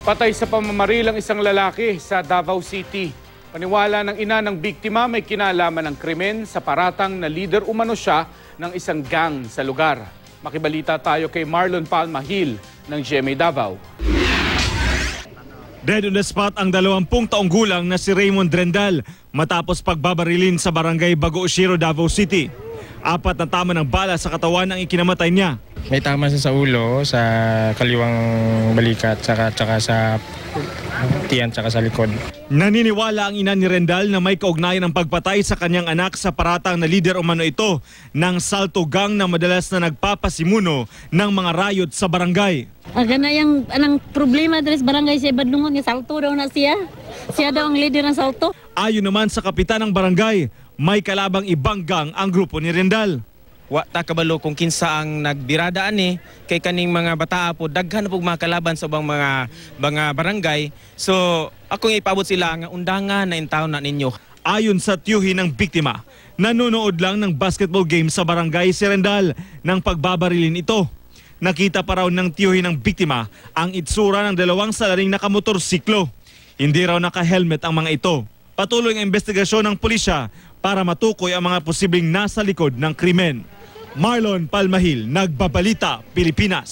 Patay sa pamamaril ang isang lalaki sa Davao City. Paniwala ng ina ng biktima may kinalaman ng krimen sa paratang na leader umano siya ng isang gang sa lugar. Makibalita tayo kay Marlon Palmahil ng GMA Davao. Dead on the spot ang 20 taong gulang na si Raymond Rendal matapos pagbabarilin sa barangay Bago-Oshiro, Davao City. 4 na tama ng bala sa katawan ang ikinamatay niya. May tama siya sa ulo, sa kaliwang balikat, tsaka sa tiyan, tsaka sa likod. Naniniwala ang ina ni Rendal na may kaugnayan ng pagpatay sa kanyang anak sa paratang na leader umano ito ng Salto Gang na madalas na nagpapasimuno ng mga rayot sa barangay. Agana yung anang problema dres barangay sa Badlungon nga Salto daw na siya. Siya daw ang leader ng Salto. Ayon naman sa kapitan ng barangay, may kalabang ibang gang ang grupo ni Rendal. Wa ta kabalo kung kinsa ang nagbirada ani kay kaning mga bataa po daghan na pug mga kalaban sa ubang mga barangay. So ako ipaabot sila nga undangan na intaw na ninyo. Ayon sa tiyuhin ng biktima, nanonood lang ng basketball game sa barangay si Rendal nang pagbabarilin ito. Nakita pa raw ng tiyuhin ng biktima ang itsura ng 2 salaring nakamotorsiklo. Hindi raw naka-helmet ang mga ito. Patuloy ang investigasyon ng pulisya para matukoy ang mga posibleng nasa likod ng krimen. Marlon Palmahil, Nagbabalita, Pilipinas.